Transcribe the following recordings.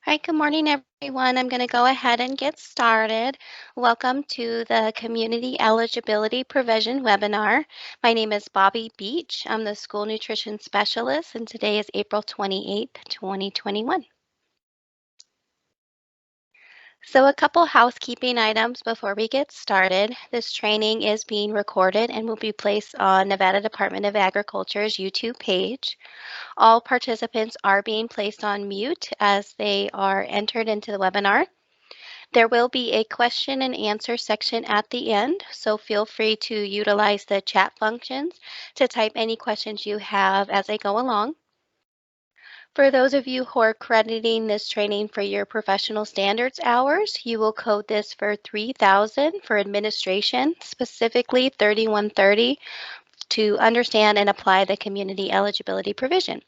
All right, good morning, everyone. I'm going to go ahead and get started. Welcome to the Community Eligibility Provision webinar. My name is Bobby Beach. I'm the School Nutrition Specialist, and today is April 28th, 2021. So a couple housekeeping items before we get started. This training is being recorded and will be placed on Nevada Department of Agriculture's YouTube page. All participants are being placed on mute as they are entered into the webinar. There will be a question and answer section at the end, so feel free to utilize the chat functions to type any questions you have as I go along. For those of you who are crediting this training for your professional standards hours, you will code this for 3,000 for administration, specifically 3130 to understand and apply the community eligibility provision.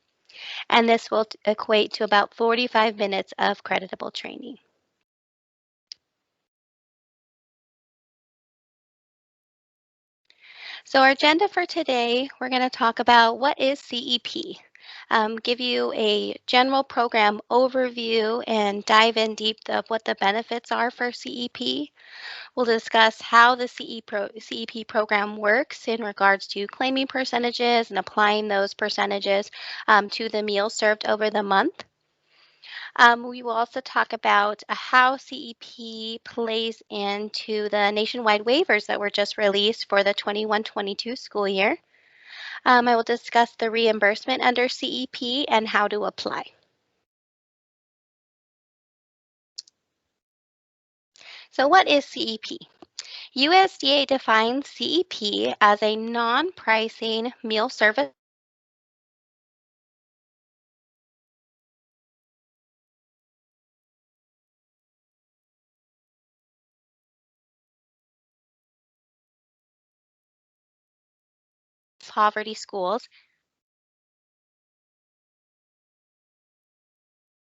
And this will equate to about 45 minutes of creditable training. So our agenda for today, we're going to talk about what is CEP, give you a general program overview and dive in deep of what the benefits are for CEP. We'll discuss how the CEP program works in regards to claiming percentages and applying those percentages to the meals served over the month. We will also talk about how CEP plays into the nationwide waivers that were just released for the 21-22 school year. I will discuss the reimbursement under CEP and how to apply. So what is CEP? USDA defines CEP as a non-pricing meal service poverty schools.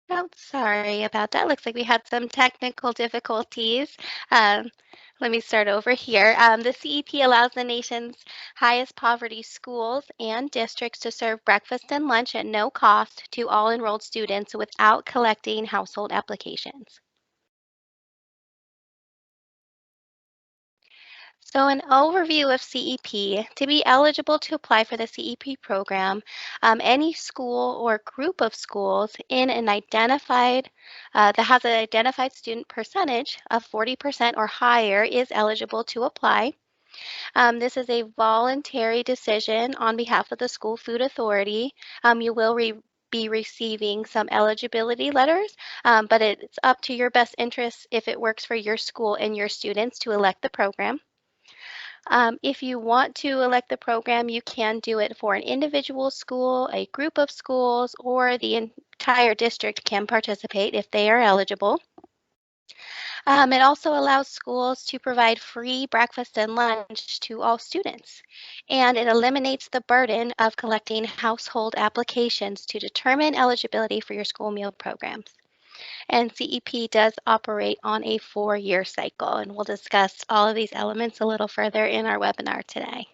Oh, sorry about that. Looks like we had some technical difficulties. Um, Let me start over here. The CEP allows the nation's highest poverty schools and districts to serve breakfast and lunch at no cost to all enrolled students without collecting household applications. So an overview of CEP. To be eligible to apply for the CEP program, any school or group of schools in an identified, that has an identified student percentage of 40% or higher is eligible to apply. This is a voluntary decision on behalf of the School Food Authority. You will be receiving some eligibility letters, but it's up to your best interest if it works for your school and your students to elect the program. If you want to elect the program, you can do it for an individual school, a group of schools, or the entire district can participate if they are eligible. It also allows schools to provide free breakfast and lunch to all students, and it eliminates the burden of collecting household applications to determine eligibility for your school meal programs. And CEP does operate on a 4-year cycle, and we'll discuss all of these elements a little further in our webinar today.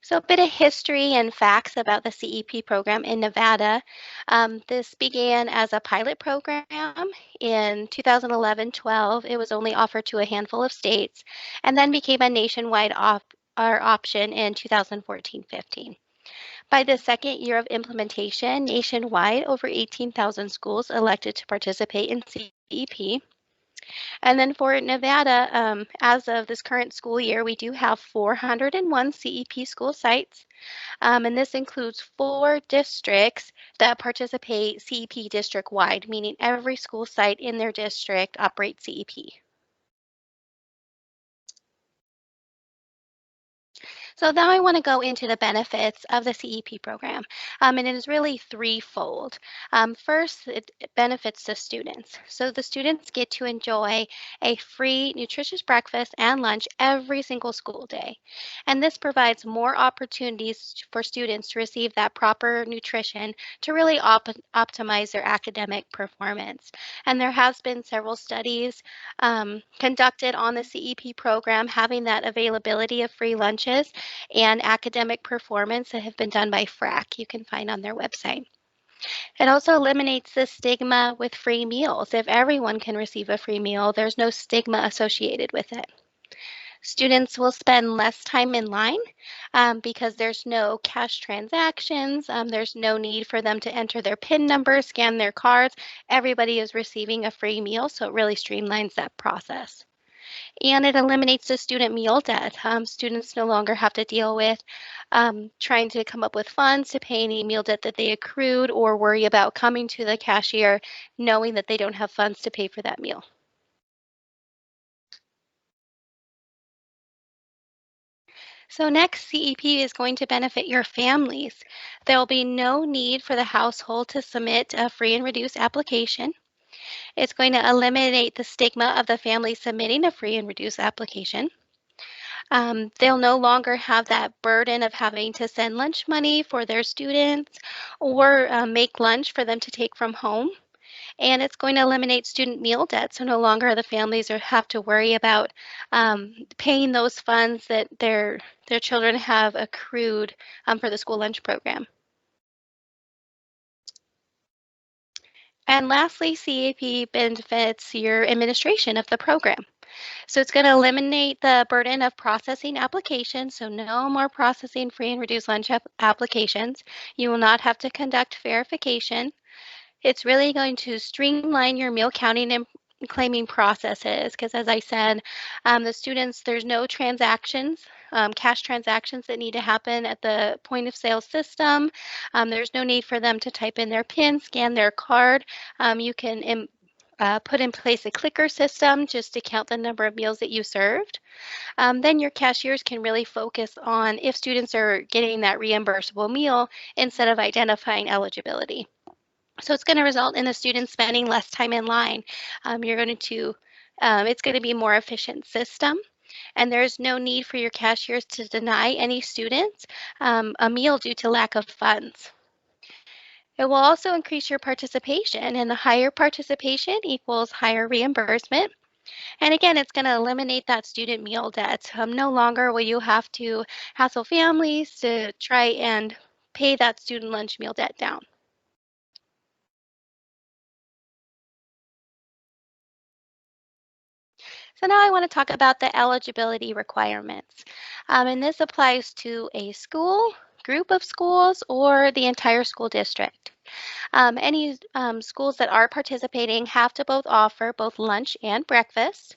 So a bit of history and facts about the CEP program in Nevada. This began as a pilot program in 2011-12. It was only offered to a handful of states and then became a nationwide option in 2014-15. By the second year of implementation, nationwide, over 18,000 schools elected to participate in CEP. And then for Nevada, as of this current school year, we do have 401 CEP school sites, and this includes 4 districts that participate CEP district-wide, meaning every school site in their district operates CEP. So now I want to go into the benefits of the CEP program, and it is really threefold. First, it benefits the students. So the students get to enjoy a free, nutritious breakfast and lunch every single school day. And this provides more opportunities for students to receive that proper nutrition to really optimize their academic performance. And there has been several studies conducted on the CEP program having that availability of free lunches and academic performance that have been done by FRAC you can find on their website. It also eliminates the stigma with free meals. If everyone can receive a free meal, there's no stigma associated with it. Students will spend less time in line because there's no cash transactions. There's no need for them to enter their PIN number, scan their cards. Everybody is receiving a free meal, so it really streamlines that process. And it eliminates the student meal debt. Students no longer have to deal with trying to come up with funds to pay any meal debt that they accrued or worry about coming to the cashier knowing that they don't have funds to pay for that meal. So next, CEP is going to benefit your families. There will be no need for the household to submit a free and reduced application. It's going to eliminate the stigma of the family submitting a free and reduced application. They'll no longer have that burden of having to send lunch money for their students or make lunch for them to take from home. And it's going to eliminate student meal debt. So no longer the families have to worry about paying those funds that their children have accrued for the school lunch program. And lastly, CEP benefits your administration of the program. So it's going to eliminate the burden of processing applications. So no more processing free and reduced lunch applications. You will not have to conduct verification. It's really going to streamline your meal counting and claiming processes because, as I said, the students, there's no transactions, cash transactions that need to happen at the point of sale system. There's no need for them to type in their PIN, scan their card. You can put in place a clicker system just to count the number of meals that you served. Then your cashiers can really focus on if students are getting that reimbursable meal instead of identifying eligibility. So it's going to result in the students spending less time in line. It's going to be a more efficient system, and there's no need for your cashiers to deny any students a meal due to lack of funds. It will also increase your participation, and the higher participation equals higher reimbursement. And again, it's going to eliminate that student meal debt. No longer will you have to hassle families to try and pay that student lunch meal debt down. So now I want to talk about the eligibility requirements. And this applies to a school, group of schools, or the entire school district. Any schools that are participating have to both offer both lunch and breakfast.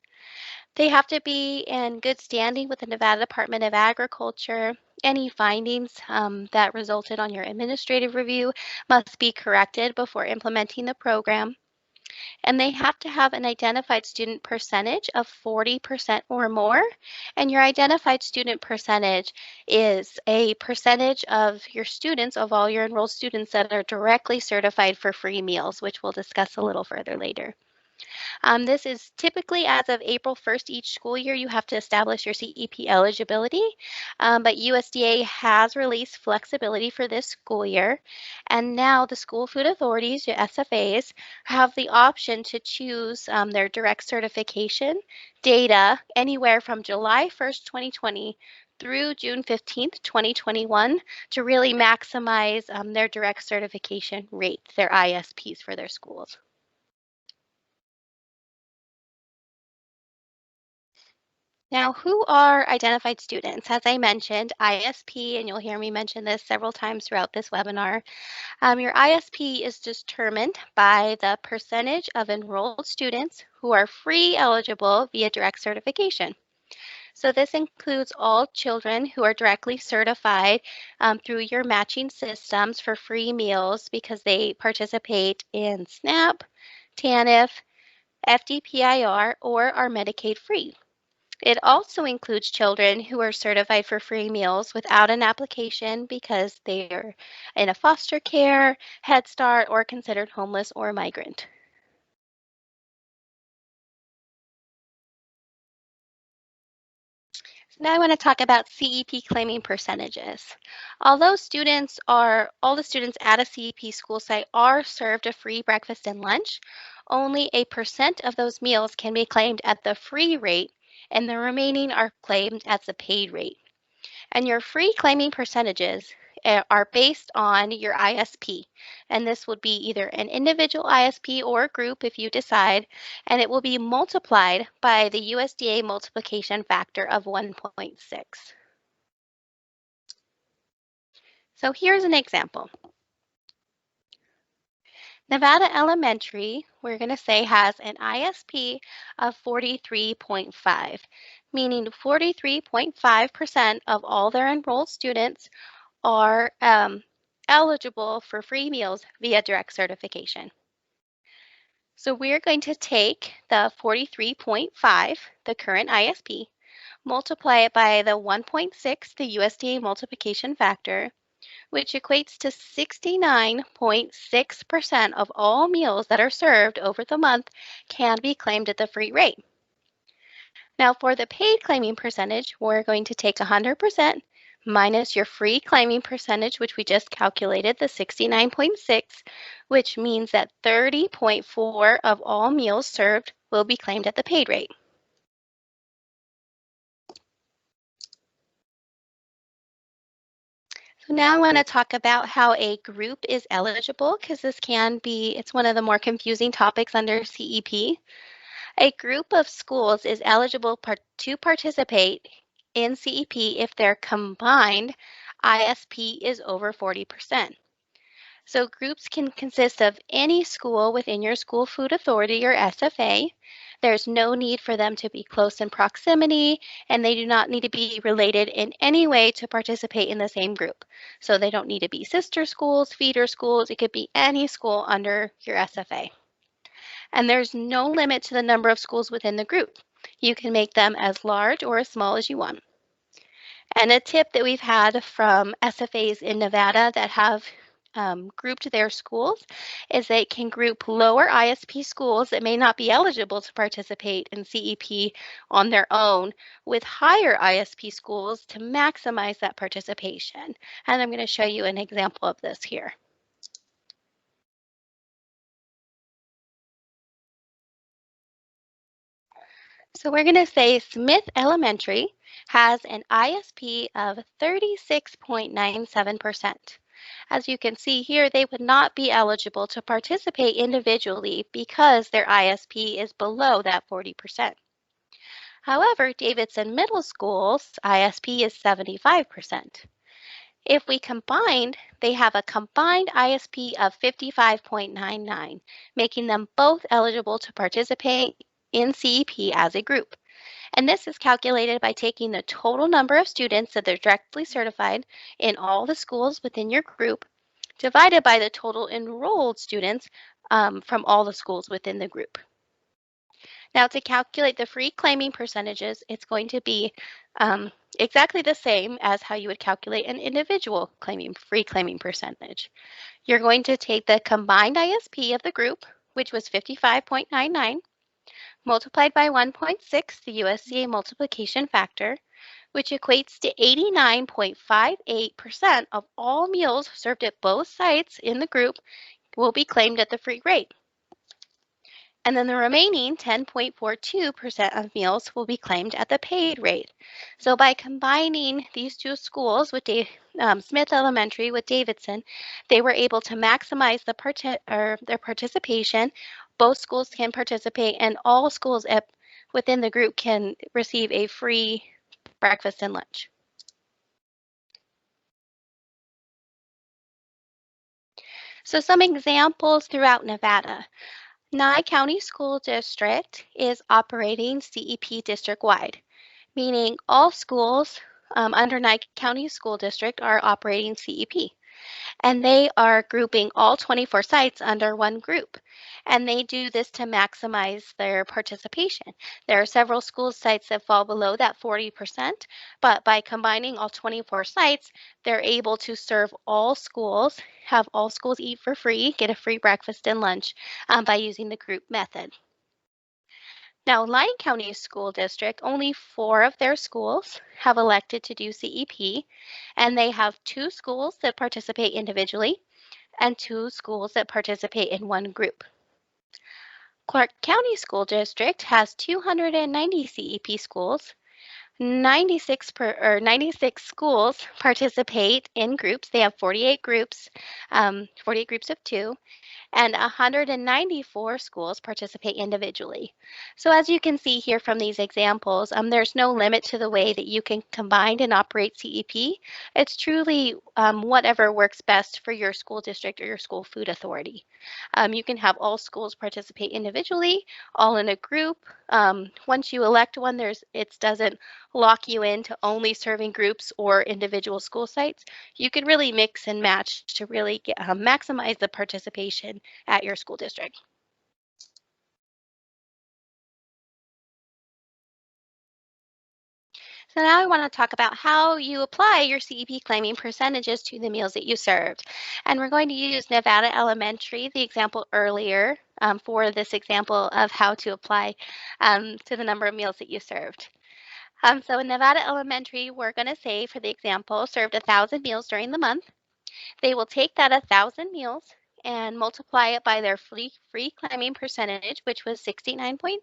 They have to be in good standing with the Nevada Department of Agriculture. Any findings that resulted on your administrative review must be corrected before implementing the program. And they have to have an identified student percentage of 40% or more. And your identified student percentage is a percentage of your students, of all your enrolled students that are directly certified for free meals, which we'll discuss a little further later. This is typically as of April 1st each school year, you have to establish your CEP eligibility, but USDA has released flexibility for this school year. And now the school food authorities, your SFAs, have the option to choose their direct certification data anywhere from July 1st, 2020 through June 15th, 2021 to really maximize their direct certification rate, their ISPs for their schools. Now, who are identified students? As I mentioned, ISP, and you'll hear me mention this several times throughout this webinar. Your ISP is determined by the percentage of enrolled students who are free eligible via direct certification. So this includes all children who are directly certified through your matching systems for free meals because they participate in SNAP, TANF, FDPIR, or are Medicaid free. It also includes children who are certified for free meals without an application because they are in a foster care, Head Start, or considered homeless or migrant. So now I want to talk about CEP claiming percentages. Although all the students at a CEP school site are served a free breakfast and lunch, only a percent of those meals can be claimed at the free rate, and the remaining are claimed at the paid rate. And your free claiming percentages are based on your ISP. And this would be either an individual ISP or a group if you decide, and it will be multiplied by the USDA multiplication factor of 1.6. So here's an example. Nevada Elementary, we're going to say, has an ISP of 43.5, meaning 43.5% of all their enrolled students are eligible for free meals via direct certification. So we're going to take the 43.5, the current ISP, multiply it by the 1.6, the USDA multiplication factor, which equates to 69.6% of all meals that are served over the month can be claimed at the free rate. Now for the paid claiming percentage, we're going to take 100% minus your free claiming percentage, which we just calculated, the 69.6, which means that 30.4 of all meals served will be claimed at the paid rate. So now I want to talk about how a group is eligible, because it's one of the more confusing topics under CEP. A group of schools is eligible to participate in CEP if their combined ISP is over 40%. So groups can consist of any school within your school food authority or SFA. There's no need for them to be close in proximity, and they do not need to be related in any way to participate in the same group. So they don't need to be sister schools, feeder schools. It could be any school under your SFA. And there's no limit to the number of schools within the group. You can make them as large or as small as you want. And a tip that we've had from SFAs in Nevada that have grouped their schools is they can group lower ISP schools that may not be eligible to participate in CEP on their own with higher ISP schools to maximize that participation. And I'm going to show you an example of this here. So we're going to say Smith Elementary has an ISP of 36.97%. As you can see here, they would not be eligible to participate individually because their ISP is below that 40%. However, Davidson Middle School's ISP is 75%. If we combined, they have a combined ISP of 55.99, making them both eligible to participate in CEP as a group. And this is calculated by taking the total number of students that are directly certified in all the schools within your group, divided by the total enrolled students from all the schools within the group. Now, to calculate the free claiming percentages, it's going to be exactly the same as how you would calculate an individual free claiming percentage. You're going to take the combined ISP of the group, which was 55.99, multiplied by 1.6, the USDA multiplication factor, which equates to 89.58% of all meals served at both sites in the group will be claimed at the free rate. And then the remaining 10.42% of meals will be claimed at the paid rate. So by combining these two schools with Smith Elementary with Davidson, they were able to maximize their participation. Both schools can participate, and all schools within the group can receive a free breakfast and lunch. So some examples throughout Nevada. Nye County School District is operating CEP district-wide, meaning all schools under Nye County School District are operating CEP. And they are grouping all 24 sites under one group. And they do this to maximize their participation. There are several school sites that fall below that 40%, but by combining all 24 sites, they're able to serve all schools, have all schools eat for free, get a free breakfast and lunch by using the group method. Now, Lyon County School District, only 4 of their schools have elected to do CEP, and they have 2 schools that participate individually and 2 schools that participate in one group. Clark County School District has 290 CEP schools, 96 schools participate in groups. They have 48 groups, 48 groups of two, and 194 schools participate individually. So as you can see here from these examples, there's no limit to the way that you can combine and operate CEP. It's truly whatever works best for your school district or your school food authority. You can have all schools participate individually, all in a group. Once you elect one, it doesn't lock you into only serving groups or individual school sites. You can really mix and match to really maximize the participation at your school district. So now I want to talk about how you apply your CEP claiming percentages to the meals that you served. And we're going to use Nevada Elementary, the example earlier, for this example of how to apply to the number of meals that you served. So in Nevada Elementary, we're going to say, for the example, served 1,000 meals during the month. They will take that 1,000 meals and multiply it by their free claiming percentage, which was 69.6.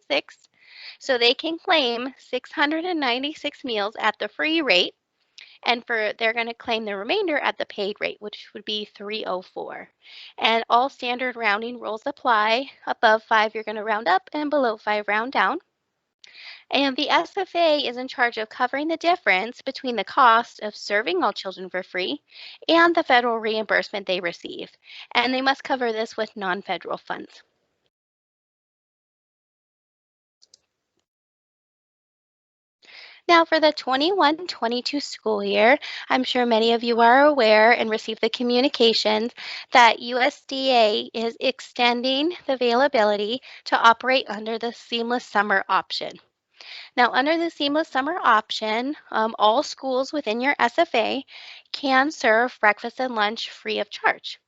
So they can claim 696 meals at the free rate, and they're going to claim the remainder at the paid rate, which would be 304. And all standard rounding rules apply. Above 5, you're going to round up, and below 5, round down. And the SFA is in charge of covering the difference between the cost of serving all children for free and the federal reimbursement they receive. And they must cover this with non-federal funds. Now, for the 21-22 school year, I'm sure many of you are aware and received the communications that USDA is extending the availability to operate under the seamless summer option. Now, under the seamless summer option, all schools within your SFA can serve breakfast and lunch free of charge.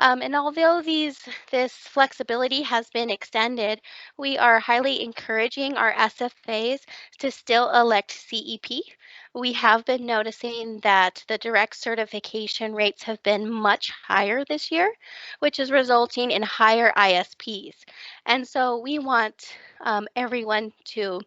And although this flexibility has been extended, we are highly encouraging our SFAs to still elect CEP. We have been noticing that the direct certification rates have been much higher this year, which is resulting in higher ISPs. And so we want everyone to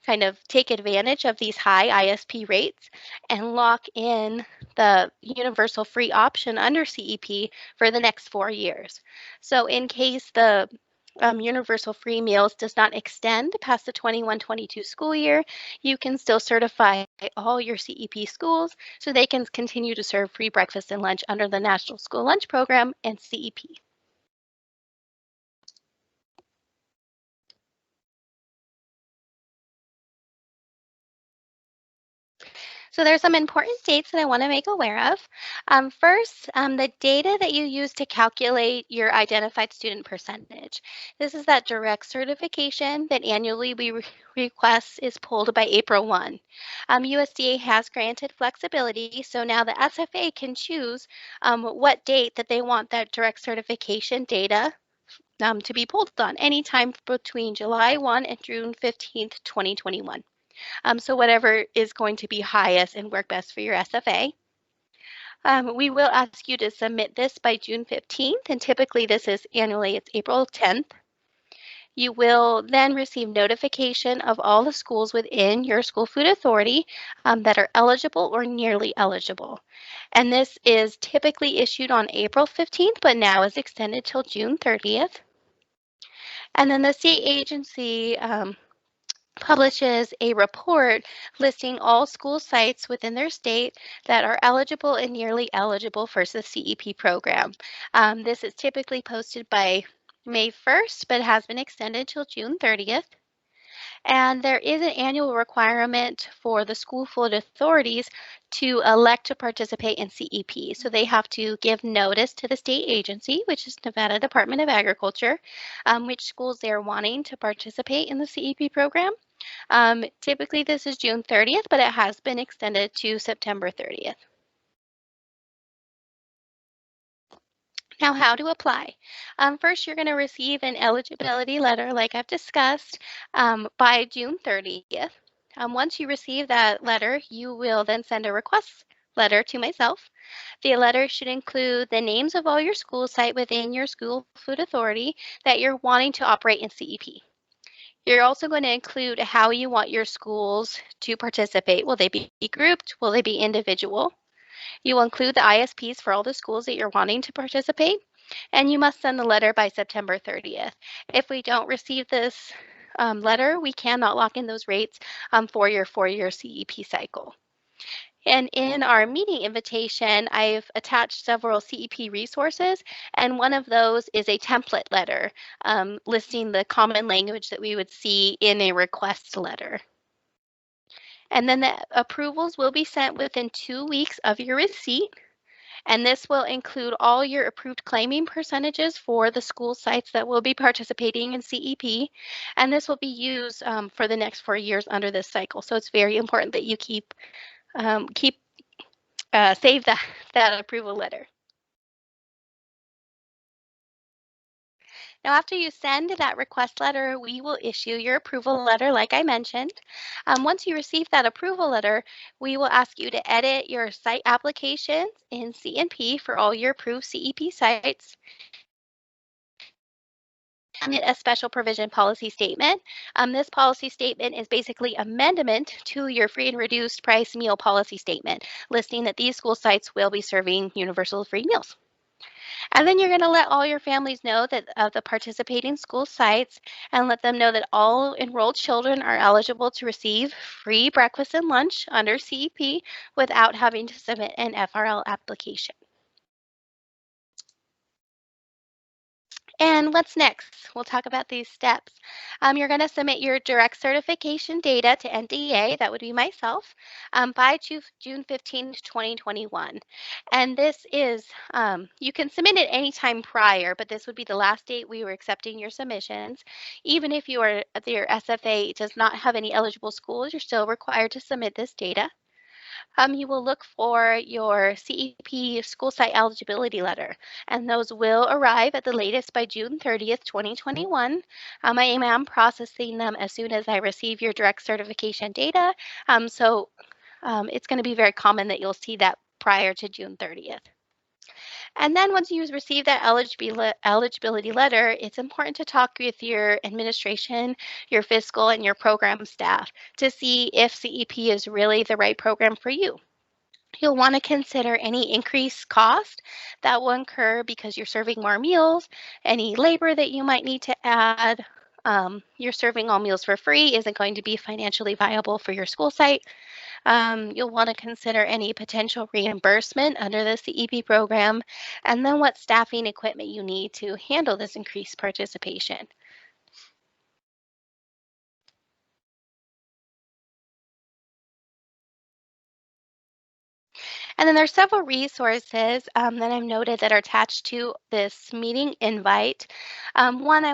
kind of take advantage of these high ISP rates and lock in the universal free option under CEP for the next 4 years. So in case the universal free meals does not extend past the 21-22 school year, you can still certify all your CEP schools so they can continue to serve free breakfast and lunch under the National School Lunch Program and CEP. So there's some important dates that I want to make aware of. First, the data that you use to calculate your identified student percentage. This is that direct certification that annually we request is pulled by April 1. USDA has granted flexibility, so now the SFA can choose what date that they want that direct certification data to be pulled on, anytime between July 1 and June 15th, 2021. So whatever is going to be highest and work best for your SFA. We will ask you to submit this by June 15th, and typically this is annually, it's April 10th. You will then receive notification of all the schools within your school food authority that are eligible or nearly eligible. And this is typically issued on April 15th, but now is extended till June 30th. And then the state agency publishes a report listing all school sites within their state that are eligible and nearly eligible for the CEP program. This is typically posted by May 1st, but has been extended till June 30th. And there is an annual requirement for the school food authorities to elect to participate in CEP. So they have to give notice to the state agency, which is Nevada Department of Agriculture, which schools they're wanting to participate in the CEP program. Typically this is June 30th, but it has been extended to September 30th. Now, how to apply. First, you're going to receive an eligibility letter, like I've discussed, by June 30th. Once you receive that letter, you will then send a request letter to myself. The letter should include the names of all your school site within your school food authority that you're wanting to operate in CEP. You're also going to include how you want your schools to participate. Will they be grouped? Will they be individual? You will include the ISPs for all the schools that you're wanting to participate, and you must send the letter by September 30th. If we don't receive this letter, we cannot lock in those rates for your four-year CEP cycle. And in our meeting invitation, I've attached several CEP resources, and one of those is a template letter listing the common language that we would see in a request letter. And then the approvals will be sent within 2 weeks of your receipt. And this will include all your approved claiming percentages for the school sites that will be participating in CEP. And this will be used for the next 4 years under this cycle. So it's very important that you save that approval letter. Now, after you send that request letter, we will issue your approval letter, like I mentioned. Once you receive that approval letter, we will ask you to edit your site applications in C&P for all your approved CEP sites. Submit a special provision policy statement. This policy statement is basically amendment to your free and reduced price meal policy statement, listing that these school sites will be serving universal free meals. And then you're going to let all your families know that of the participating school sites and let them know that all enrolled children are eligible to receive free breakfast and lunch under CEP without having to submit an FRL application. And what's next? We'll talk about these steps. You're going to submit your direct certification data to NDA, that would be myself, by June 15th, 2021. And this is, you can submit it anytime prior, but this would be the last date we were accepting your submissions. Even if your SFA does not have any eligible schools, you're still required to submit this data. You will look for your CEP school site eligibility letter, and those will arrive at the latest by June 30th, 2021. I am processing them as soon as I receive your direct certification data, it's going to be very common that you'll see that prior to June 30th. And then once you receive that eligibility letter, it's important to talk with your administration, your fiscal, and your program staff to see if CEP is really the right program for you. You'll want to consider any increased cost that will incur because you're serving more meals, any labor that you might need to add. You're serving all meals for free isn't going to be financially viable for your school site. You'll want to consider any potential reimbursement under the CEP program, and then what staffing equipment you need to handle this increased participation. And then there's several resources that I've noted that are attached to this meeting invite. One I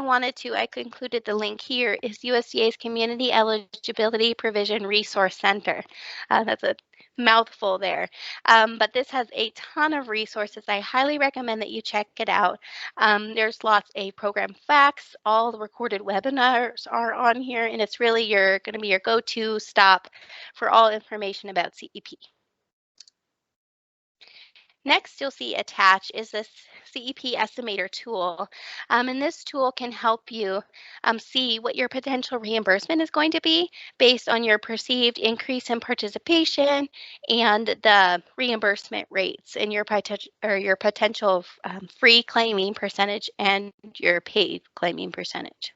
included the link here, is USDA's Community Eligibility Provision Resource Center. That's a mouthful there. But this has a ton of resources. I highly recommend that you check it out. There's lots of program facts. All the recorded webinars are on here, and it's really going to be your go-to stop for all information about CEP. Next, you'll see attached is this CEP estimator tool. And this tool can help you see what your potential reimbursement is going to be based on your perceived increase in participation and the reimbursement rates and your potential free claiming percentage and your paid claiming percentage.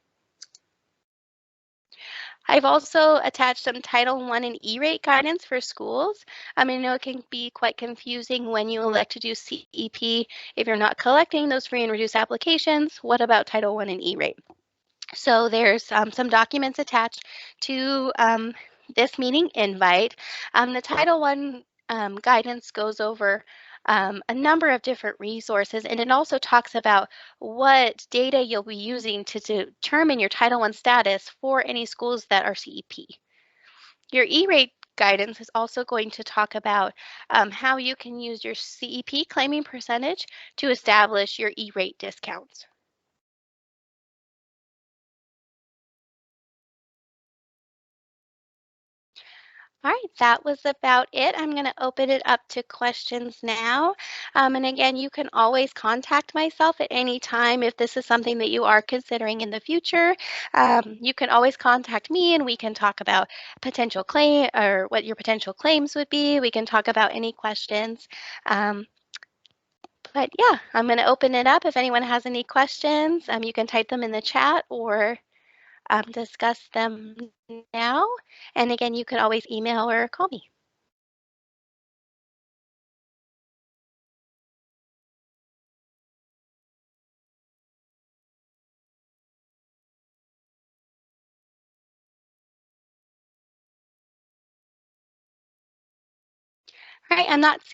I've also attached some Title I and E-rate guidance for schools. I know it can be quite confusing when you elect to do CEP. If you're not collecting those free and reduced applications, what about Title I and E-rate? So there's some documents attached to this meeting invite. The Title I guidance goes over a number of different resources, and it also talks about what data you'll be using to determine your Title I status for any schools that are CEP. Your E-rate guidance is also going to talk about how you can use your CEP claiming percentage to establish your E-rate discounts. All right, that was about it. I'm going to open it up to questions now. And again, you can always contact myself at any time if this is something that you are considering in the future. You can always contact me and we can talk about potential claim or what your potential claims would be. We can talk about any questions. Um, but yeah, I'm going to open it up. If anyone has any questions, you can type them in the chat or discuss them now. And again, you can always email or call me. All right, I'm not